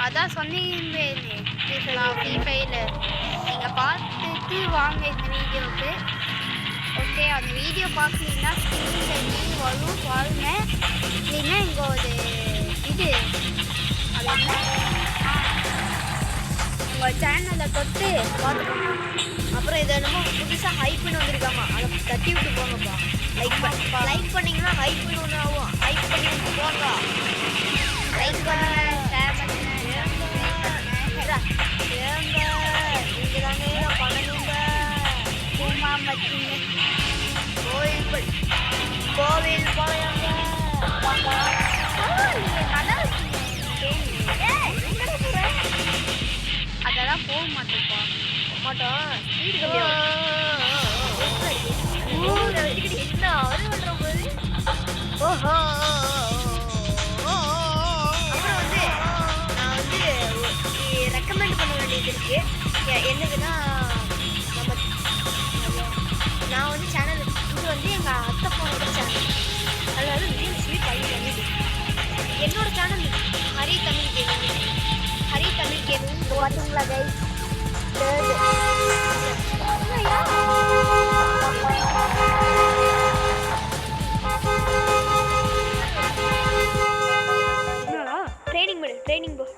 அதான் சொன்னீங்க ஃப்ரீ ஃபயரில் நீங்கள் பார்த்துட்டு வாங்க இந்த வீடியோவுக்கு. ஓகே, அந்த வீடியோ பார்க்கலீங்கன்னா ஸ்க்ரீனில் லிங்க் வரும் பாருங்க. இல்லைன்னா இங்கே ஒரு இது அது உங்கள் சேனலில் தொட்டு பார்த்துக்கோங்க. அப்புறம் இதை என்னமோ புதுசாக ஹைப்புன்னு வந்திருக்காமா, அதை தட்டி விட்டு போங்கப்பா. லைக் பண்ணிங்கன்னா ஹைப்புன்னு ஒன்று ஆகும். ஹைப் பண்ணி விட்டு போங்க. லைக் பண்ணுங்க, ஷேர் பண்ணுங்க, நீங்கள் தானே பண்ணணுங்க. சும்மா வச்சுங்க. கோவில் போயாங்க. அதெல்லாம் போக மாட்டோம்ப்பா. மாட்டோம். ஸ்பீடு என்ன அவரு பண்ற போது. ஓஹோ, அப்புறம் வந்து நான் வந்து ரெக்கமெண்ட் பண்ண வேண்டியது இருக்கு. என்னதுன்னா நான் வந்து சேனல் இது வந்து எங்கள் அத்தை போனோட சேனல். அதாவது மீன் ஸ்வீட் பண்ணிட்டு என்னோட சேனல் ஹரி தமிழ் கேள்வி. ஹரி தமிழ் கேள்வி பார்த்தீங்களா கைஸ்?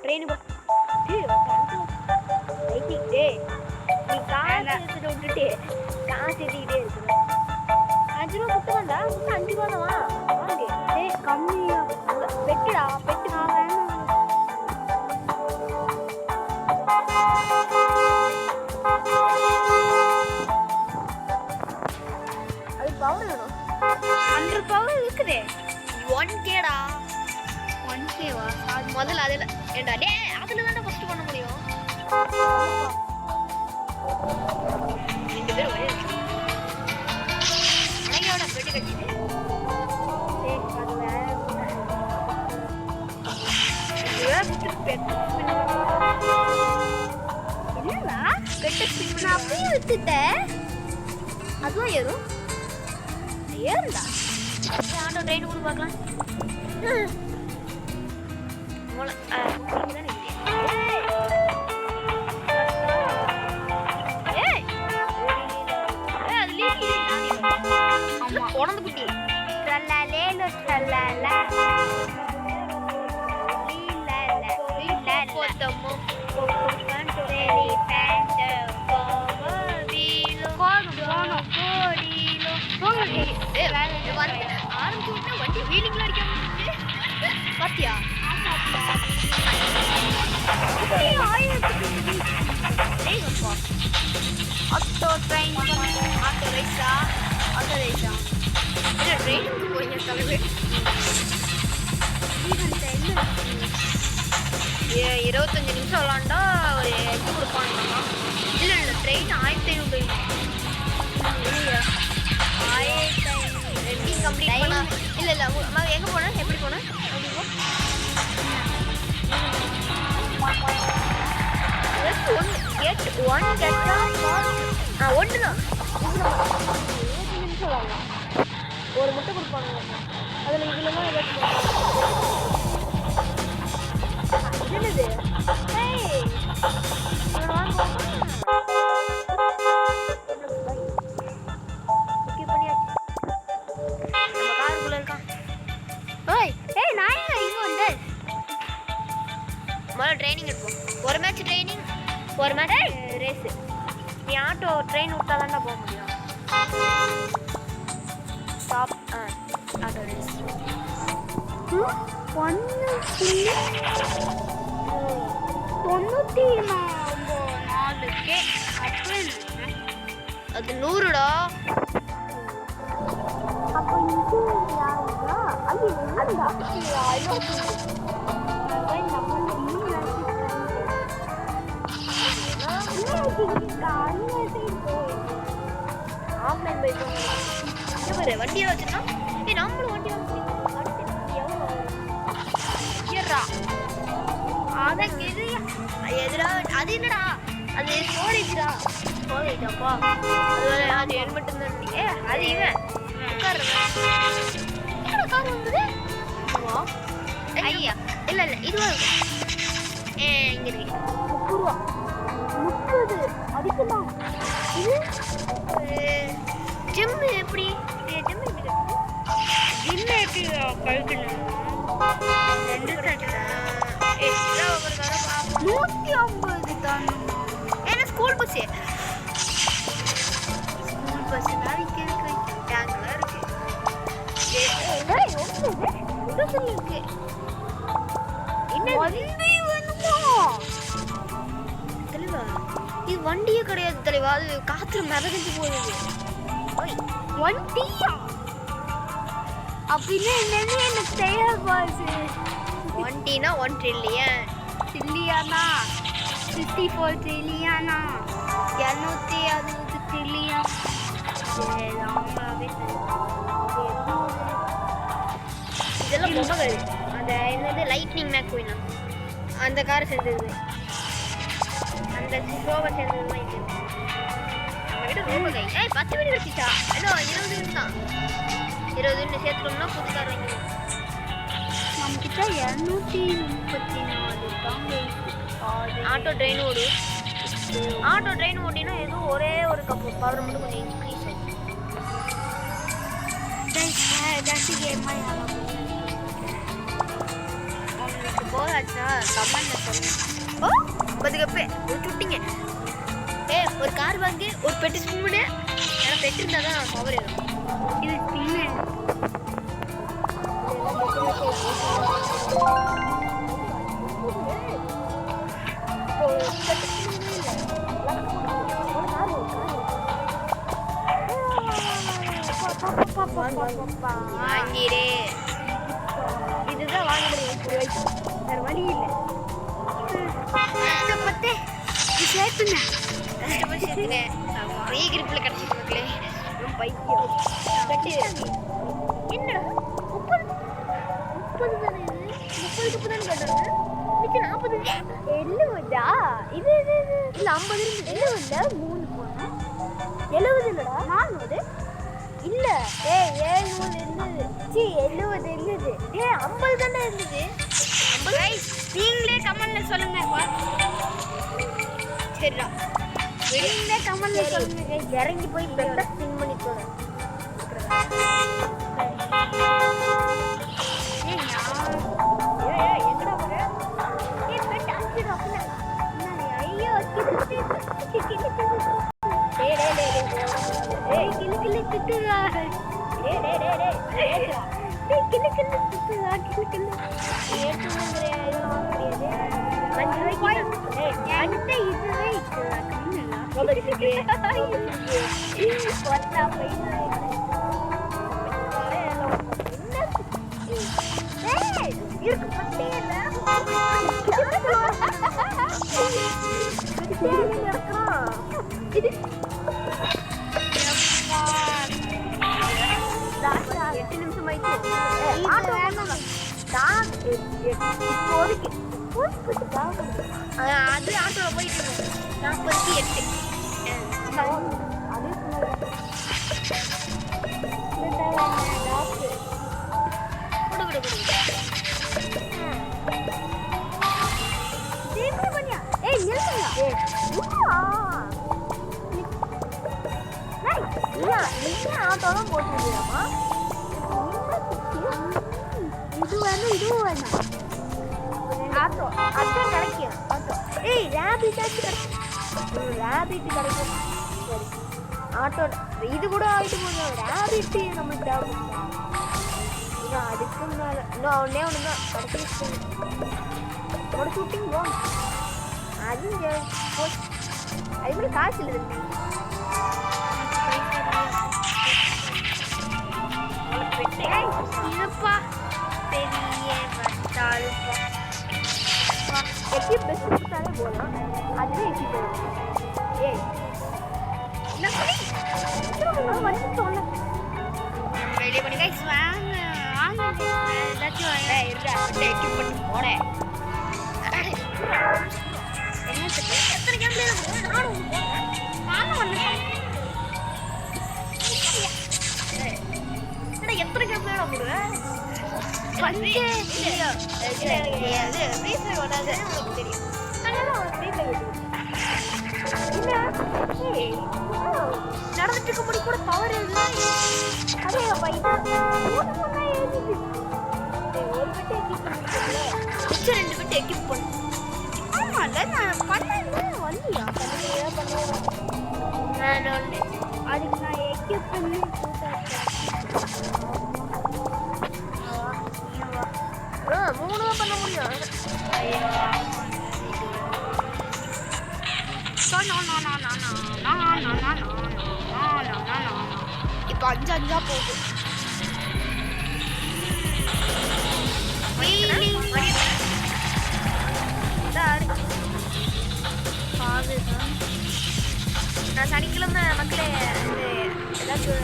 ட்ரைனிங் போ நீ காசு விட்டுட்டு காசு ஏற்றிக்கிட்டே இருக்குது. 5 ரூபா குட்டு வந்தா 5 ரூபா தான் வாங்க. கம்மியா பெட்டுடா, பெட்டு நான் வேணும். அது பவர் வேணும். 100 பவர் இருக்குது. 1Kடா. 1Kவா? அது முதல்ல அதில் ஏண்டா டே அதில் தானே ஃபஸ்ட்டு பண்ண முடியும். 2 பேரும் ஒரே அணையோட பெட்டு கட்டிட்டு என்னடா பெட்டு ஸ்பின் அப்படியே விட்டுட்டேன். அதுவும் ஏறும் ஏறுடா. ஆட்டோ ட்ரெயின் கூட பார்க்கலாம். உடம்பு குட்டி ஆரம்பிச்சு விட்டா வண்டி வீலிங்ல அடிக்க பாத்தியா? ஆட்டோ ட்ரெயின் ஆட்டோ ரைஸா ட்ரெயினுக்கு போறீங்க தலைவர். 25 நிமிஷம் விளாண்டா ஒரு 8 கொடுப்பாங்கம்மா. இல்லை ட்ரெயின் 1500 ரெண்டிங் கம்ப்ளீட் பண்ணா. இல்லை எங்கே போனேன், எப்படி போனேன்? ஒன்று தான் நிமிஷம் வாங்கலாம். ஒரு முட்டை கொடுப்பாங்க. அதில் இதுலலாம் என்னது காருக்குள்ள இருக்கான். நான் இங்கே வந்து முதல்ல ட்ரைனிங் எடுப்போம். ஒரு மேட்ச் ட்ரைனிங், ஒரு மேட்ச் ரேஸு. நீ ஆட்டோ ட்ரெயின் விட்டா தானே போக முடியும். Stop auto race 94K. அது 100டா. அப்போ இது யாருடா? அதுடா ஆஃப்லைன் பைக் வண்டியில் வச்சுருந்தோம். நம்மளும் வண்டி அது என்னடா, அது ஸ்டோரேஜ்டா. ஸ்டோரேஜாப்பா, அது ஹெல்மெட் இருந்தா அது இவன் உட்காருவேன். கார் வந்தது ஐயா. இல்லை இதுவா இருக்கும். இங்க இருக்கு 30 ரூபா 30 அதிகமா இது ஜிம் எப்படி ஜிம் எப்படி கழுக்கணும் 150 தான் ஏன்னா ஸ்கூல் பஸ் தான் இருக்கு டேங்க்ல இருக்கு இருக்கு என்ன வண்டி வேணுமா தலைவா இது வண்டியே கிடையாது தலைவா அது காத்துல மிதந்து போகுது வண்டியா அப்படின்னா என்னன்னு எனக்கு தெரியாது பாஸ் வண்டினா 1 ட்ரில்லியன் ட்ரில்லியனா 54 ட்ரில்லியனா 260 ட்ரில்லியன் இதெல்லாம் பொம்மைகள் அந்த என்னது லைட்னிங் மேக்வீனா அந்த காரை சேர்ந்தது அந்த ஷோவை சேர்ந்ததுலாம் இது நம்ம கிட்ட ரொம்ப கை 10 வீடு வச்சுட்டா ஏதோ 20 வீடு தான் 20 வீடு சேர்த்துட்டோம்னா புது கார் வாங்கிடுவோம் நம்ம கிட்ட 234 தான் ஆட்டோ ட்ரெயின் ஓடினா ஏதோ ஒரே ஒரு கப்பு பவர் மட்டும் கொஞ்சம் இன்க்ரீஸ் ஆகும் that's game உங்களுக்கு போர் ஆச்சா கமெண்ட்ல சொல்லுங்க பதுகப்பே ஒரு சுட்டிங்க ஒரு கார் வாங்கி ஒரு பெட்டு ஸ்பின் ஏன்னா பெட்டு இருந்தால் தான் பவர் ஏறும் இது ஸ்பின்னு வாங்கிடு இதுதான் வாங்கிடுவேன் வேற வழி இல்லை கஷ்டப்பட்டு சேர்த்துங்க கஷ்டப்பட்டு சேர்த்துங்க ஃப்ரீ கிரிப்பில் கிடச்சிட்டு மக்களே ரொம்ப பைத்தியம் கட்டி என்ன 30 தானே இது 30 கப்பு தானே கட்டுறாங்க மிச்சம் 40 எழுவதா இது இல்லை 50 இருந்தது 3 போனோம் 70 இல்லடா 400 இல்ல 700 இருந்தது 70 இருந்தது 50 தானே இருந்தது 50 நீங்களே கமெண்ட்ல சொல்லுங்க சரிடா நீங்களே கமெண்ட்ல சொல்லுங்க இறங்கி போய் பெட்ட ஸ்பின் பண்ணி போறேன் எங்கடா போற பெட்ட அடிச்சிடு அப்பனா ஐயோ கிளு திட்டுதா அது ஆட்டோல போயிட்டு 48 ஆட்டோலாம் போட்டுருக்கீங்கம்மா இது வேணும் இதுவும் வேணும் ஆட்டோ அதான் கிடைக்கும் ஆட்டோ ரேபிட் கிடைக்கும் சரி ஆட்டோ இது கூட ஆகிட்டு போதும் ரேபிட் நம்மளுக்கு தேவைப்படும் இன்னும் அதுக்கு மேலே இன்னும் ஒன்றே ஒன்று தான் கடைசி உன்னோட ஷூட்டிங் போகும் அது அது மாதிரி காசு இல்லை இல்லப்பா பெரிய வந்தாலுப்பா எப்படி பெஸ்ட் கொடுத்தாலே போகலாம் அதுவே எப்படி போயிடும் வந்து சொன்ன ரெடி பண்ணி கைஸ் வாங்க வாங்க ஏதாச்சும் எக்யூப் பண்ணி போனேன் என்ன எத்தனை கேம்ல நானும் எத்தனை கேம்ல போடுவேன் வந்து ஃப்ரீ ஃபயர் வராது உங்களுக்கு தெரியும் நடந்துட்டு இருக்க முடி கூட பவர் இல்லை. அதே ஒரு பெட்டு எக்யூப் ரெண்டு பெட்டு எக்யூப் பண்ணு. ஆமாம்ல நான் பண்ணேன் வரலையா அதுக்கு நான் எக்யூப் பண்ணி மூணு தான் பண்ண முடியும். இப்போ 5 போகுது. நான் சனிக்கிழமை மக்களே ஏதாச்சும்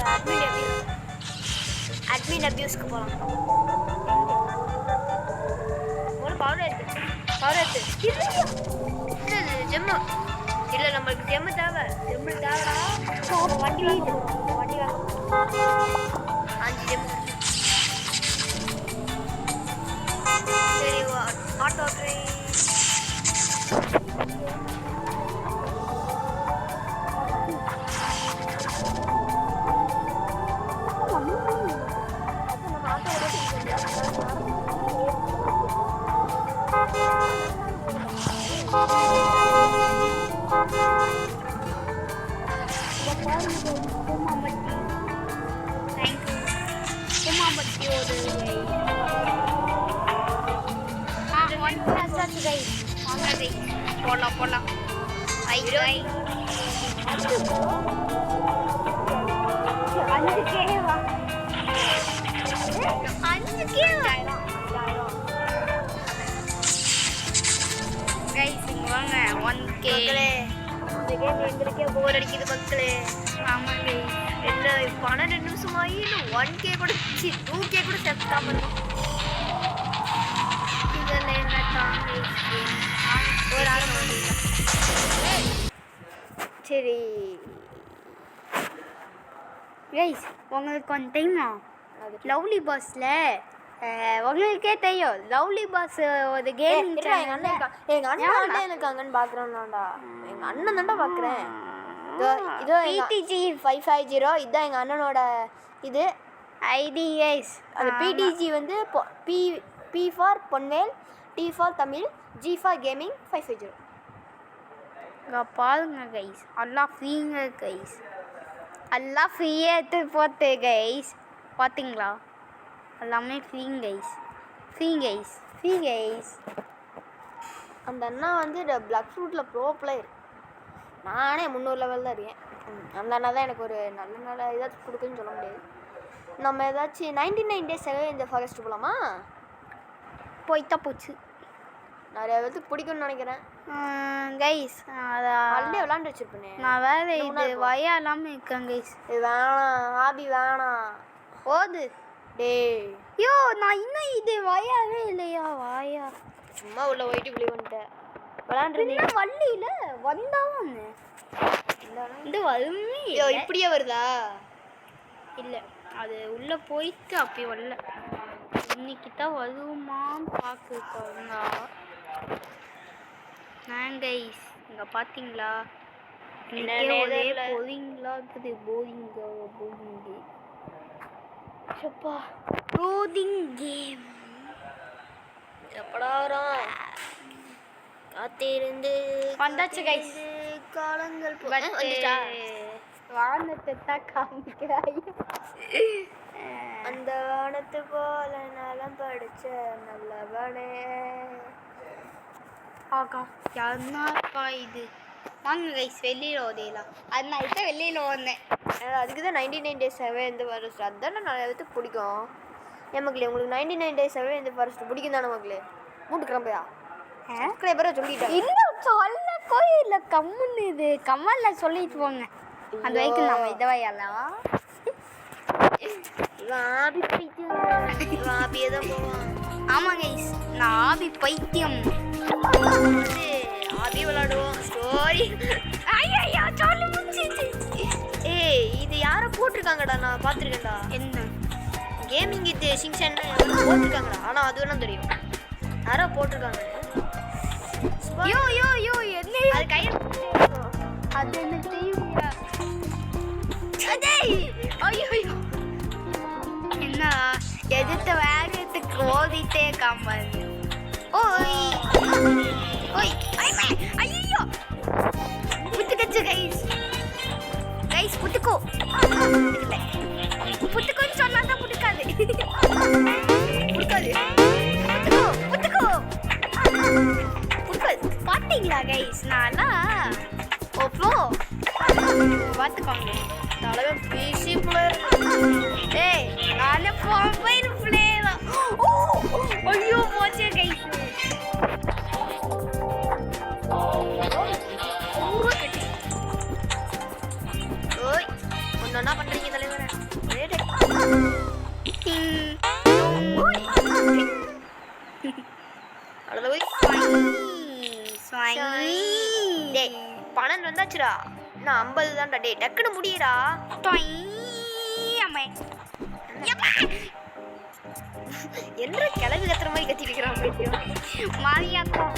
அட்மின் அபியூஸ்க்கு போகலாம். ஒரு பவர் எடுத்து இல்லை ஜெம்மு இல்லை நம்மளுக்கு ஜெம்மு தேவை. ஜெம்மு தேவைடா. வண்டி வாங்க 5 ஜெம்மு. சரி ஆட்டோ ட்ரெயின் போலாம் வாங்க 1K. இந்த கேம் எங்களுக்கே போர் அடிக்குது மக்களே. ஆமாங்க என்ன 12 நிமிஷம் ஆகி 1K கூட 2K கூட சேர்த்தாம இருக்கும். இதில் என்ன ஒரு அரை மணி. சரி கைஸ் உங்களுக்கு ஒன் டைமா லவ்லி பாஸில் உங்களுக்கே தெரியும் லவ்லி பாஸ் ஒரு கேம். எங்கள் அண்ணன் எனக்கு அங்கன்னு பார்க்குறேன்டா. எங்கள் அண்ணன் தான்டா பார்க்குறேன். இதோ PTG 550 இதுதான் எங்கள் அண்ணனோட இது ஐடி கைஸ். அது PTG வந்து P for Ponvel, T for Tamil, G for gaming 550. இங்கே பாருங்க கைஸ் எல்லாம் ஃப்ரீங்க கைஸ். எல்லாம் ஃப்ரீயாக எடுத்து போட்டு கைஸ் பார்த்தீங்களா எல்லாமே ஃப்ரீ கைஸ். அந்த அண்ணா வந்து பிளாக் ஃப்ரூட்டில் ப்ரோ பிளேயர். நானே 300 லெவல் தான் இருக்கேன். அந்த அண்ணா தான் எனக்கு ஒரு நல்ல ஏதாச்சும் கொடுக்குன்னு சொல்ல முடியாது. நம்ம ஏதாச்சும் 99 days இந்த ஃபாரஸ்ட் போகலாமா? போய்த்தா போச்சு. நிறைய பேருக்கு பிடிக்கும்னு நினைக்கிறேன் கைஸ். ஆல்ரெடி விளாண்டு வச்சுருப்பேன் நான் வேறு இது வயா இல்லாமல் இருக்கேன் கைஸ். இது வேணாம் ஆபி வேணாம் போது டே. யோ நான் இன்னும் இது வயாவே இல்லையா? வாயா சும்மா உள்ள போயிட்டு இப்படி வந்துட்டேன். விளாண்டுருந்தீங்க வள்ளியில் வந்தாவும் இந்த வறுமை இப்படியே வருதா? இல்லை அது உள்ளே போயிட்டு அப்படி வரல. இன்னைக்கு தான் வருமான்னு பார்க்குறோங்க. கைஸ் இங்கே பார்த்தீங்களா ஒரே போதிங்களா இருக்குது. போதிங்கு க்ளோதிங் கேம் எப்படா வரும்? காத்திருந்து வந்தாச்சு கைஸ். காலங்கள் வானத்தை தான் காமிக்கிறாய். அந்த வானத்து போல நலம் படிச்ச நல்லவனே. ஆகா யாருனாப்பா இது? வாங்க கைஸ் வெளியில் ஓதையலாம். அது நான் இப்போ வெளியில் ஓடினேன். அதுக்கு தான் 99 days இந்த ஃபாரஸ்ட் அதுதானே நிறைய பேருக்கு பிடிக்கும். ஏன் மக்களே உங்களுக்கு 99 days இந்த ஃபாரஸ்ட் பிடிக்கும் தானே மக்களே? மூட்டு கிளம்பையா சப்ஸ்கிரைபரை சொல்லிட்டேன். இன்னும் சொல்ல கோயில்ல கம்முன்னு இது கம்மல்ல சொல்லிட்டு போங்க. அந்த வரைக்கும் நம்ம இதை வையலாம். ஆபி பைத்தியம் ஆபியே தான் போவான். ஆமாம் கைஸ் நான் ஆபி பைத்தியம். ஆபி விளாடுவோம் ஸ்டோரி. ஐயா சொல்லு முடிச்சிச்சு. ஏய் இது யாரை போட்டிருக்காங்கடா? நான் பார்த்துருக்கேன்டா. என்ன கேமிங் இது சிங்சன் போட்டிருக்காங்கடா. ஆனால் அது வேணா தெரியும் யாரோ போட்டிருக்காங்க. யோ யோ யோ என்ன அது கையில் அது எனக்கு தெரியுமா டேய் ஐயோ என்ன எதிர்த்த வேகத்துக்கு ஓடிட்டே காமல் ஓய் ஓய் ஐயோ புத்துக்கச்சு கைஸ் புத்துக்கோ புத்துக்கோன்னு சொன்னா தான் புத்துக்காது புத்துக்கோ பாத்தீங்களா கைஸ் நானா ஓப்போ பார்த்துக்கோங்க தலைவ பிசி பிளேயர் ஏய் நானே மொபைல் பிளேயர் ஓ ஐயோ போச்சே கைஸ் ஓய் ஒன்னா பண்றீங்க தலைவர டேய் 12 வந்தாச்சுடா நான் 50 தான்டா டேய் டக்குனு முடியடா என்ன கிளவி கத்துற மாதிரி கத்திட்டு இருக்கிறான் மாரியாக்கும்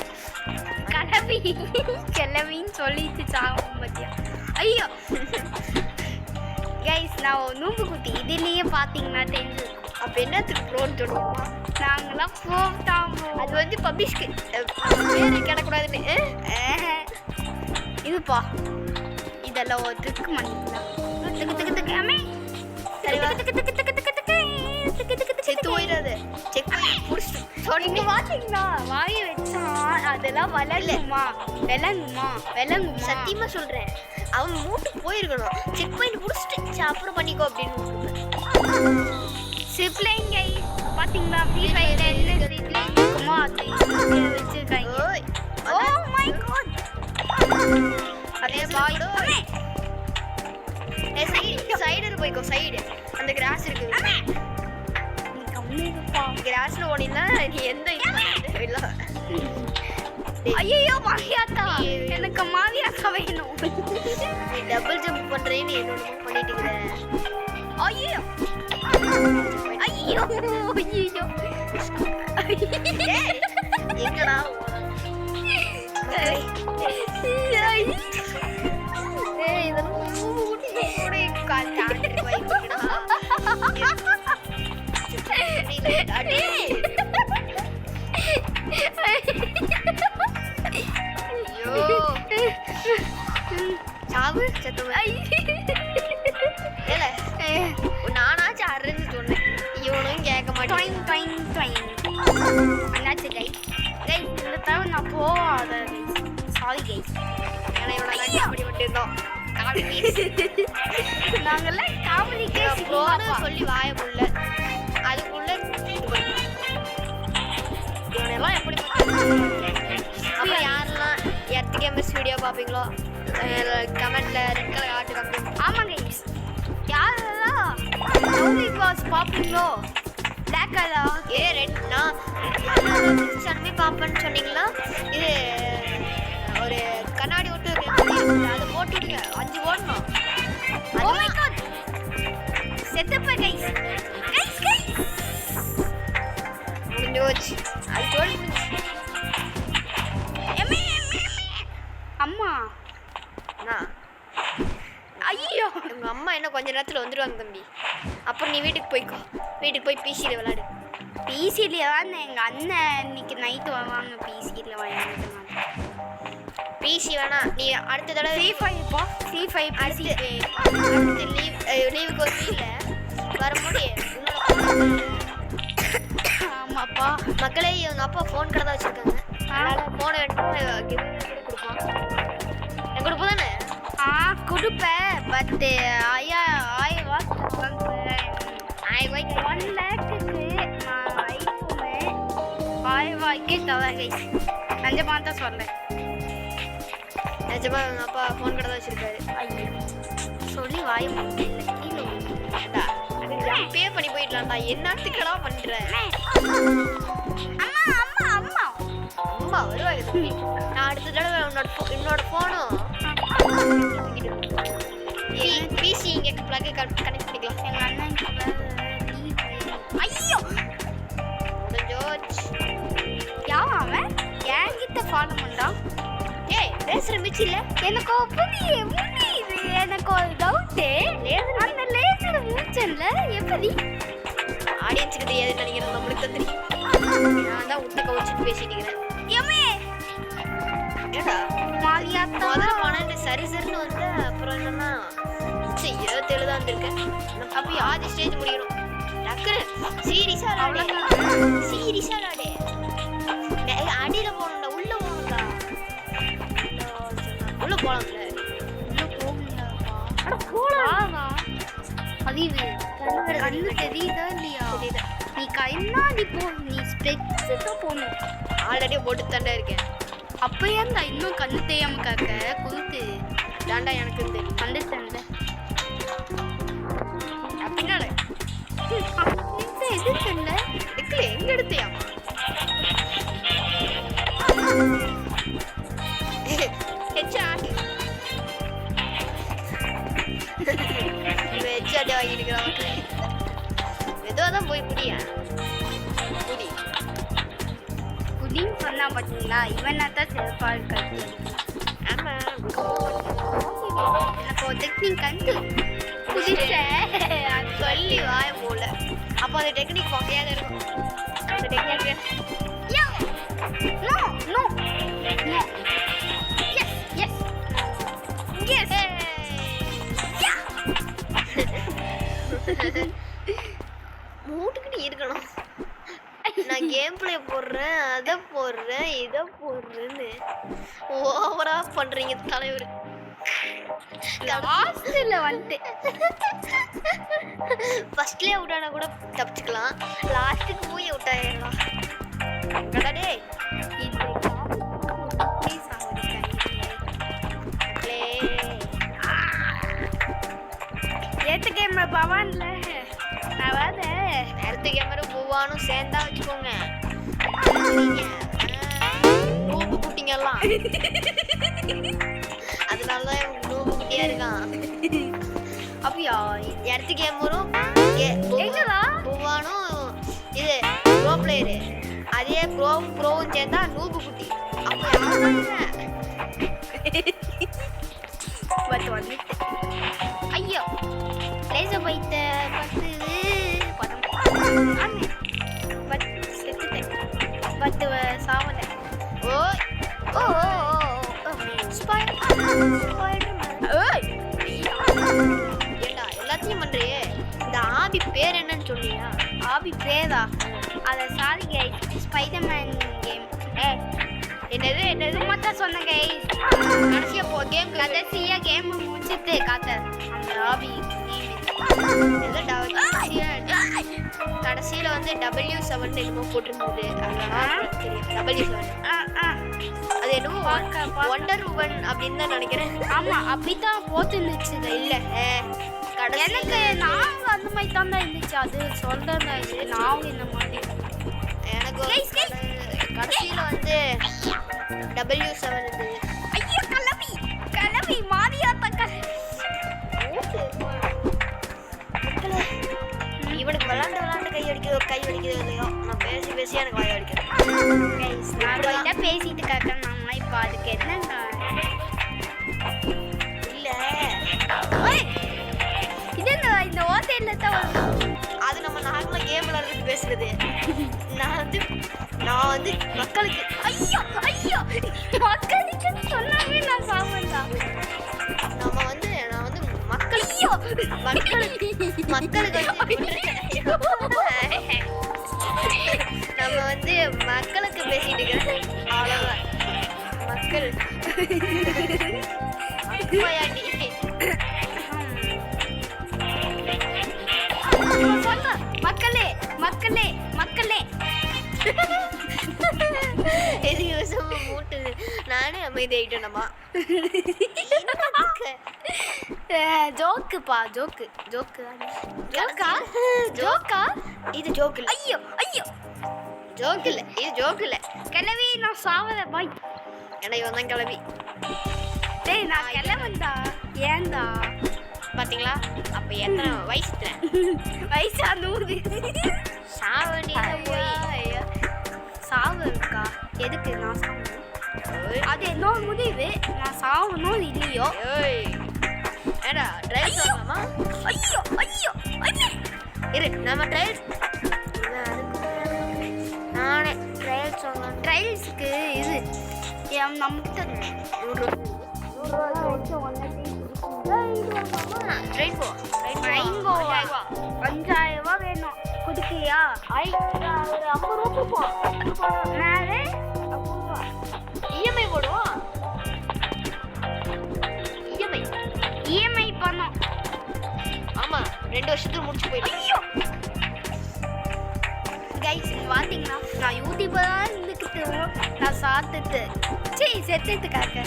கிளவின்னு சொல்லிட்டு சாகும் பத்தியா ஐயோ கைஸ் நான் நூம்பு குத்தி இதுலயே பாத்தீங்கன்னா தெரிஞ்சிருக்கும் அப்ப என்னத்துக்கு ப்ரோன்னு சொல்லுவோமா நாங்களாம் போட்டாம் அது வந்து பப்ளிஷ்க்கு பேரு கிடக்கூடாதுன்னு இதுப்பா இதெல்லாம் ஒதுக்கு மணிக்கலாம் செத்து போயிடாது செக் பண்ணி புடிச்சு சொன்னீங்க பாத்தீங்களா வாங்கி வச்சா அதெல்லாம் விளங்குமா சத்தியமா சொல்றேன் அவன் மூட்டு போயிருக்கணும் செக் பாயிண்ட் புடிச்சிட்டு அப்புறம் பண்ணிக்கோ அப்படின்னு சிப்ளைங்க பாத்தீங்களா ஃப்ரீ ஃபயர்ல என்ன சிப்ளைங் இருக்குமோ அது வச்சிருக்காங்க ஓ மை காட் அதே பாய்டோ சைடு போய்க்கோ சைடு அந்த கிராஸ் இருக்கு கிராஸ்ல ஓடினா நீ எந்த இல்ல ஐயோ மாரியாத்தா எனக்கு மாரியாத்தா வேணும் நீ டபுள் ஜம்ப் பண்றேன்னு என்னோட பண்ணிட்டு இருக்க ஐயோ ஐயோ ஐயோ எங்கடா இதெல்லாம் கூட தாண்டி போய்க்கடா ஐயோ சாவு செத்து இல்ல நானாச்சும் அறுன்னு சொன்னேன் இவனும் கேட்க மாட்டேன் அண்ணாச்சு கைஸ் இந்த தடவை நான் போகாத சாரி கைஸ் ஏன்னா இவனை அப்படி விட்டுருந்தோம் நாங்கெல்லாம் காமெடி கேஸ் சொல்லி வாய முடியல அதுக்குள்ள இவனெல்லாம் எப்படி அப்புறம் யாரெல்லாம் எர்த் கேமர்ஸ் வீடியோ பார்ப்பீங்களோ கமெண்ட்ல ரெட் கலர் ஆட்டு காமிங்க ஆமாங்க கைஸ் யாரெல்லாம் லவ்லி பாஸ் பார்ப்பீங்களோ பிளாக் கலர் ரெட் நான் சனமே பார்ப்பேன்னு சொன்னீங்களா இது ஒரு கண்ணாடி விட்டு அதை போட்டு விடுங்க 5 போடணும் oh my god setup guys முடிஞ்சு போச்சு அது சொல்லி அம்மா ஐயோ உங்க அம்மா என்ன கொஞ்ச நேரத்தில் வந்துடுவாங்க தம்பி அப்புறம் நீ வீட்டுக்கு போய் பிசியில் விளையாடு பிசியில் தான் எங்கள் அண்ணன் இன்னைக்கு நைட்டு வருவாங்க பிசியில் விளையாடுறதுனால பிசி வேணா நீ அடுத்த தடவை C5 அடுத்து லீவுக்கு வருவீங்க வரும்போது ஆமாப்பா மக்களே எங்கள் அப்பா ஃபோன் கடை தான் வச்சுருக்காங்க அதனால் ஃபோனை எடுத்து கொடுப்பான் என் கொடுப்போம் தானே கொடுப்பேன் பட்டு 1000 ரூபாய்க்கு 1 லேக்குக்கு நான் ஐஃபோனு 1000 ரூபாய்க்கு தரேன் கைஸ் நிஜமாக தான் சொல்கிறேன் நிஜமா எங்கள் அப்பா ஃபோன் கடை தான் வச்சுருக்காரு ஐயோ சொல்லி வாய முடியல பே பண்ணி போயிடலாம்டா என்னத்துக்கடா பண்ற அம்மா அம்மா அம்மா அம்மா வருவாங்க தம்பி நான் அடுத்த தடவை என்னோட ஃபோனும் பிசி இங்கே ப்ளக் கனெக்ட் பண்ணிக்கலாம் எங்கள் அண்ணனுக்கு ஐயோ முடிஞ்சோச்சு யாவன் அவன் என்கிட்ட ஃபாலோ பண்ணான் பேசுற மிச்சி இல்ல எனக்கு புரியுது எனக்கு ஒரு டவுட்டு அந்த லேசர் மூச்சல்ல எப்படி ஆடியன்ஸுக்கு தெரியாதுன்னு நினைக்கிறேன் நம்மளுக்கு தான் தெரியும் நான் தான் விட்டு கவச்சிட்டு பேசிட்டு இருக்கிறேன் ஏமே ஏடா மாரியாத்தா முதல்ல 12 சரின்னு வந்து அப்புறம் என்னன்னா 27 தான் வந்திருக்கேன் அப்போ ஆதி ஸ்டேஜ் முடியணும் டக்குனு சீரியஸா விளாடு அடியில போகணும்டா உள்ள போகணும்டா உள்ள போலாம்ல கண்ணு தெரியுதா இல்லையா நீ கண்ணாடி போ நீ ஸ்பெக்ஸ் தான் போகணும் ஆல்ரெடி போட்டு தாண்டா இருக்கேன் அப்ப ஏன்டா இன்னும் கண்ணு தெரியாம காக்க குடுத்து தாண்டா எனக்கு தெரியும் அண்டர்ஸ்டாண்ட் பின்னால எது சொன்ன எடுக்கல எங்க எடுத்தியாமா ஹெச்ஆர் ஹெச்ஆர் வாங்கிருக்கிறான் ஏதோ தான் போய் முடியா முடி குடின்னு சொன்னா பார்த்தீங்களா இவனா தான் செல்ஃபால் கட்டி ஆமா எனக்கு ஒரு டெக்னிக் கண்டு குதிச்ச சொல்லி வாய போல அப்போ அந்த டெக்னிக் வகையாக இருக்கும் அந்த technique no no no yes yes yes மூட்டுக்கிட்டு இருக்கணும் நான் கேம் பிளே போடுறேன் அதை போடுறேன் இதை போடுறேன்னு ஓவரா பண்றீங்க தலைவர் லாஸ்ட்ல வந்து ஃபர்ஸ்ட்லயே விட்டானா கூட தப்பிச்சுக்கலாம் லாஸ்ட்டுக்கு போய் விட்டாயிடலாம் கடடே இந்த ஏத்த கேமரா பவான்ல அவாத நேரத்து கேமரா பூவானும் சேர்ந்தா வச்சுக்கோங்க நூபு குட்டிங்கெல்லாம் அதனாலதான் நூபு குட்டியா இருக்கான் அப்படியா இடத்து கேமரும் எங்கடா பூவானும் இது ப்ரோ பிளேயரு அதே ப்ரோவும் சேர்ந்தா நூபு குட்டி அப்போ வந்து ஐயோ லேசர் பைத்த பத்து செத்துட்டேன் பத்து சாவலை ஓ ஓ ஏண்டா எல்லாத்தையும் பண்றியே இந்த ஆபி பேர் என்னன்னு சொல்லியா ஆபி பேரா அதை சாரி கைஸ் ஸ்பைடர்மேன் கேம் என்னது என்னது மட்டும் சொன்ன கைஸ் கடைசியா கேம் கடைசியா கேம் முடிச்சிட்டு காத்த அந்த ஆபி கடைசியில வந்து W7 என்னமோ போட்டிருந்தது அதெல்லாம் தெரியும் W7 அது என்னமோ ஒண்டர் உமன் அப்படின்னு தான் நினைக்கிறேன் ஆமா அப்படித்தான் போட்டுருந்துச்சு இல்ல எனக்கு நாங்க அந்த மாதிரி தான் இருந்துச்சு அது சொல்றதா இது நான் இந்த மாதிரி எனக்கு கடைசியில வந்து W7 இருந்தது ஐயோ கலவி மாரியா தக்க இவனுக்கு விளாண்டு கை அடிக்கிறது இல்லையோ நான் பேசி எனக்கு வாய் அடிக்கிறேன் நான் பேசிட்டு கேட்கறேன் நம்ம இப்போ அதுக்கு என்னங்க இல்ல இது இந்த ஓட்டையில தான் அது நம்ம நார்மலா கேம் விளையாடுறது பேசுறது நான் வந்து மக்களுக்கு ஐயோ மக்களுக்கு சொன்னாவே நான் சாப்பிட்டா நான் வந்து மக்களுக்கு நம்ம வந்து மக்களுக்கு பேசிட்டு இருக்கிறேன் அவ்வளவுதான் மக்கள் மக்களே மூட்டுது நானே அமைதியாயிட்டேனம்மா ஜோக்கா இது ஜோக் இல்ல ஐயோ ஜோக் இல்ல இது ஜோக் இல்ல கிளவி நான் சாவல பாய் ஏன்னா இவன் தான் கிளவி டேய் நான் கிளவன்டா ஏன்டா பாத்தீங்களா அப்ப எத்தனை வயசா 100 சாவ வேண்டியதா போய் சாவு இருக்கா எதுக்கு நான் சாவணும் அது என்னோட முடிவு. நான் சாவணும் இல்லையோ. ஏடா ட்ரையல் சொல்லலாமா? ஐயோ ஐயோ இரு நம்ம ட்ரையல் நானே ட்ரையல் சொல்லலாம். ட்ரையல்ஸுக்கு இது நமக்கு ரெயின்போ 5000 ரூபா வேணும். குடிக்கியா? 50 ரூபா கொடுப்போம். மேலே இஎம்ஐ போடுவோம். இஎம்ஐ பண்ணோம். ஆமா 2 வருஷத்துக்கு முடிச்சு போயிடும். ஐயோ கைஸ் பார்த்தீங்கன்னா நான் யூடியூபராக இருந்துக்கிட்டு நான் சாப்பிட்டுட்டு செத்துட்டுக்காக்க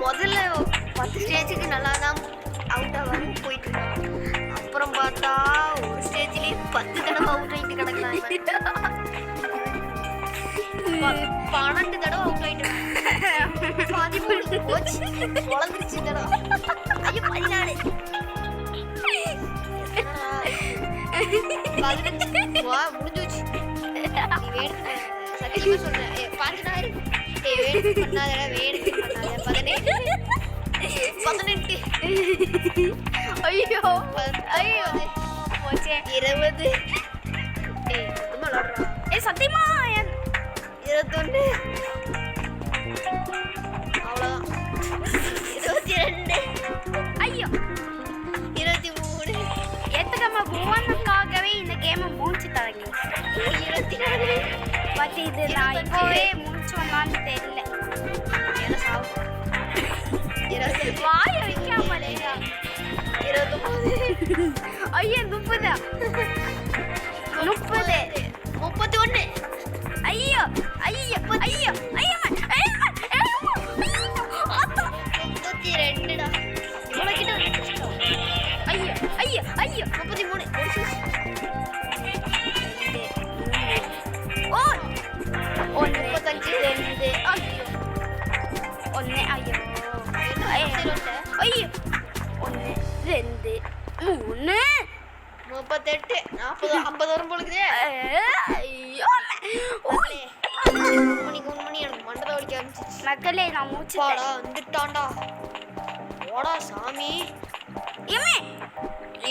முதல்ல 10 ஸ்டேஜுக்கு நல்லா தான் அவுட் ஆகாம போயிட்டு இருக்காங்க. அப்புறம் பார்த்தா ஒரு ஸ்டேஜ்லேயே 10 தடவை அவுட் ஆகிட்டு கிடக்குறாங்க. 12 தடவை அவுட் ஆகிட்டு பாதி போச்சு வளர்ந்துருச்சு தடவை. ஐயோ 14 15 வா முடிஞ்சுச்சு. நீ வேணுங்க சத்தியமா சொல்றேன். 15 வேணுக்கு பண்ணாத வேணுக்கு பண்ணாத 18 ஐயோ ஐயோ போச்சே 20 சத்தியமா 21 அவ்வளோதான் 22 ஐயோ 23 எத்தனை புவனுக்காகவே இந்த கேமை முடிச்சு தரங்க 24 பட் இது நான் இப்போவே முடிச்சோம்னான்னு தெரியல. வாய வைக்காமலே 29 ஐயோ 30 31 ஐயோ ஐயோ ஐயோ ஐயோ 32டா இவ்வளோ கிட்ட ஐயோ ஐயோ ஐயோ 33 ஓ 35 ஐயோ 1 ஐயோ ஐயோ 1 2 3 38 40 50 வரும் போலுக்குதே. ஐயோ மணி எனக்கு மண்டல வலிக்க ஆரம்பிச்சிச்சு. மக்களே நான் மூச்சு பாடா வந்துட்டான்டா ஓடா சாமி. ஏமே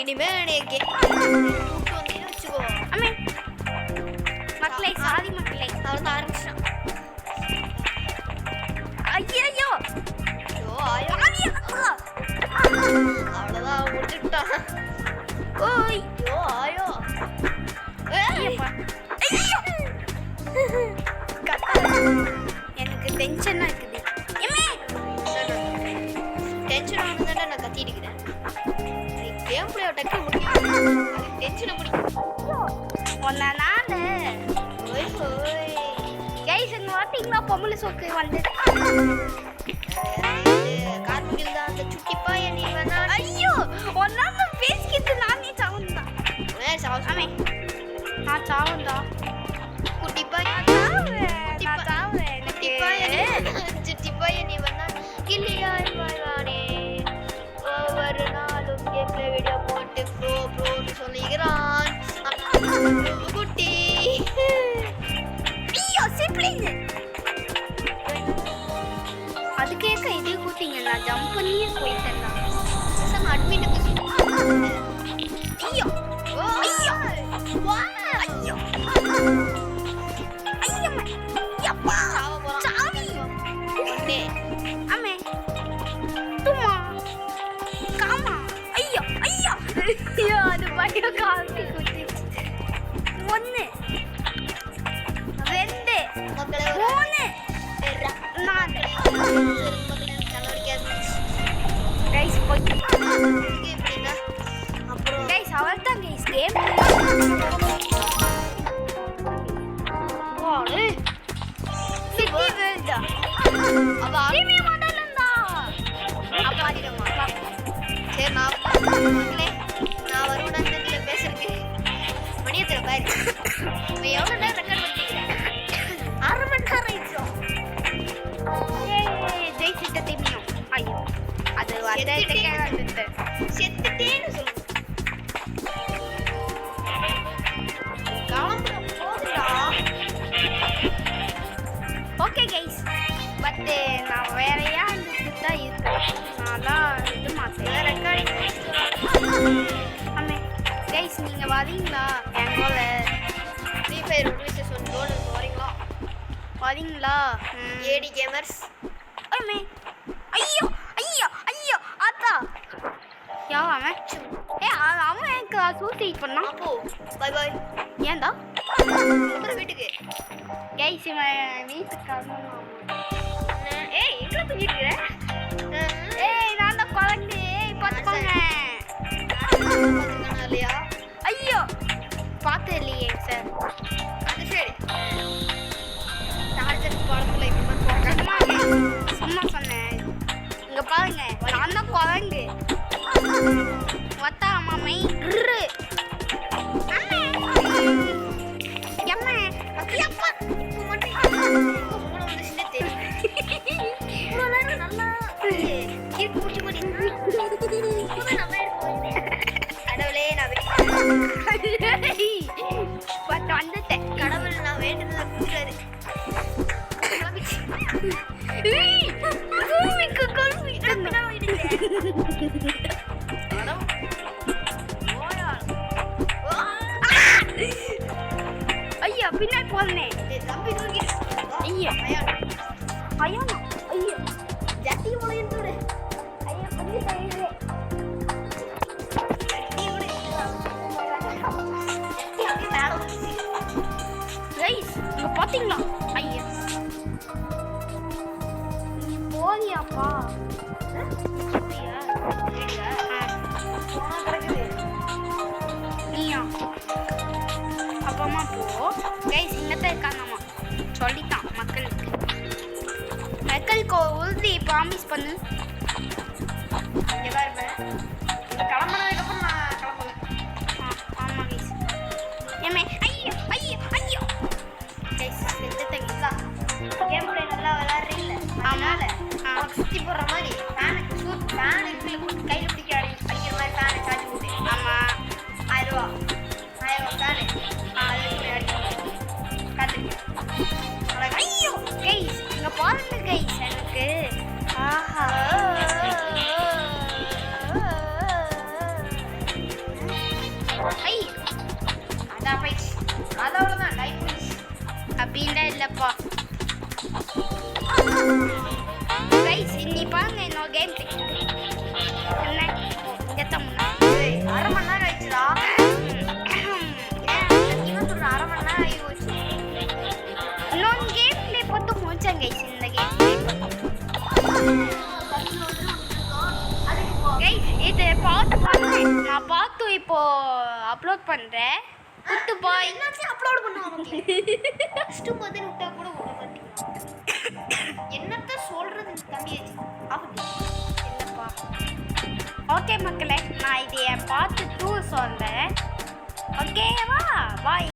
இனிமே எனக்கு கூட்டு வந்தீங்கன்னு வச்சுக்கோ. அம்மே மக்களே சாரி மக்களே அவன் தான் ஆரம்பிச்சிட்டான். ஐயோ ஐயோ ஆயோ அவ்வளோதான் முடிச்சுட்டான். ஓய் ஐயோ ஆயோ எனக்கு டென்ஷனா இருக்குது. ஏமே டென்ஷன் ஆனதாண்டா நான் கத்திட்டு இருக்கிறேன். கேம் பிளே டக்கு முடியும் டென்ஷனை முடியும். ஒன்னா நானு கைஸ் இங்க வாட்டிங்களா பொம்பளை சோக்கு வந்து கார்முகில் தான் அந்த சுட்டி பையன் நீ வேணா. ஐயோ ஒன்னா பேசிக்கிட்டு நானே சாவுந்தா. சாவமே நான் சாவுந்தா குட்டி பையன் நான் சாவுவேன் குட்டி பையன் சுட்டி பையன் நீ வேணா கிளியாய் வாழானே ஒவ்வொரு நாளும் கேட்கல வீடியோ போட்டு ப்ரோ ப்ரோன்னு சொல்லிக்கிறான் குட்டி. ஐயோ சிப்ளிங் அது கேட்க இதே கூட்டிங்க நான் ஜம்ப் பண்ணியே போயிட்டேன். அட்மிட்டுக்கு ஐயோ ஐயோ ஐயோ ஐயோ யப்பா சாவி ஒன்னே அம்மே தும்மா காமா ஐயோ ஐயோ ஐயோ அது பயோ கால்க்கு குத்திச்சு. 1 2 மக்களே 3 4 கைஸ் போய் எப்படின்னா அப்புறம் கைஸ் அவள்தான் கைஸ் கேம் சிட்டி வேர்ல்டா அவ டிவி மாடலண்டா அப்ப ஆடிடுமா. சரி நான் வருவனான்னு பேசுறதுக்கு மணியத்தில் பாரு இப்போ எவ்வளோ நேரம் ரெக்கார்ட் பண்ணிக்கிறேன். 1/2 மணி நேரம் ஆயிடுச்சோம். ஜெயிச்சிட்ட தெரியும். ஐயோ அது வந்ததுக்கே வந்துட்டு செத்துட்டேன்னு சொல்லுங்க. கிளம்புற போதுடா ஓகே கைஸ் பட் நான் வேறையா தான் இருக்கேன் நான் இது மாற்றேன் ரெக்கார்டிங் ஆமே கைஸ் நீங்கள் வரீங்களா எங்கோல ஃப்ரீ ஃபயர் உண்மையை சொல்லி லோடு வரீங்களா வரீங்களா ஏடி கேமர்ஸ் ஆமே ஐயோ ஐயோ ஐயோ ஆத்தா யா அவன் அவன் எனக்கு சூசைட் பண்ணான் அப்போ பை பை ஏன்டா அப்புறம் வீட்டுக்கு கைஸ் இவன் வீட்டுக்கு ஏய் எங்கே தூங்கிட்டு ஏய் நான் தான் குழந்தை ஏய் பார்த்துக்கோங்க இல்லையா ஐயோ பார்த்து இல்லையே சார் அது சரி சார்ஜர் படத்துல இப்போ சும்மா சொன்னேன் இங்கே பாருங்க நான் தான் குழந்தை வத்தா மாமை கடவுளே நான் வந்துட்டேன் கடவுள் நான் வேண்டுனதை கொடுக்குறாரு ஐயா பின்னாடி போனேன் தம்பி தூக்கி ஐயா ஐயா ஐயா ஜட்டி முளையிட்டு ஐயா கொஞ்சம் தயிரே ரைஸ் இங்க பாத்தீங்களா ஐயா நீ போறியாப்பா நீயா அப்பமா போ கைஸ் இங்கத்தான் இருக்காங்கம்மா சொல்லிட்டான் மக்களுக்கு மக்களுக்கு உறுதி ப்ராமிஸ் பண்ணு இங்கதான் இருப்பேன் கிளம்புனதுக்கப்புறம் நான் கிளம்புவேன் ஆமாம் கைஸ் ஏமே ஐயோ ஐயோ ஐயோ கைஸ் செஞ்சுட்டீங்களா கேம் பிளே நல்லா விளையாடுறீங்கள அதனால சுற்றி போடுற மாதிரி ஃபேனுக்கு ஃபேன் கீழே போட்டு கையில் பிடிக்க அடிக்கிற மாதிரி ஃபேனை காட்டி போட்டு ஆமாம் 1000 ரூபா ஃபேனு காட்டுங்க ஐயோ கைஸ் இங்கே பாருங்க கைஸ் எனக்கு ஆஹா ஐ அதான் போயிடுச்சு அது அவ்வளோதான் டைம் போயிடுச்சு அப்படின்டா இல்லைப்பா கைஸ் இன்னி பாருங்க என்னோட கேம் என்ன இங்கே தான் முன்னாடி அரை மணி நேரம் ஆயிடுச்சுடா இவன் சொல்ற அரை மணி நேரம் ஆகி போச்சு இன்னொன்று கேம் ப்ளே பார்த்து முடிச்சேன் கைஸ் இந்த கேம் கைஸ் இது பார்த்து நான் பார்த்து இப்போ அப்லோட் பண்ணுறேன் குட்டு பாய் எல்லாத்தையும் அப்லோட் பண்ணுவாங்க ஃபஸ்ட்டு பதில் விட்டா கூட விட மாட்டேங்க என்னத்த சொல்றது தம்பி அப்படி இல்லைப்பா ஓகே மக்களே நான் இதை பார்த்து 2 சொல்கிறேன் ஓகேவா பாய்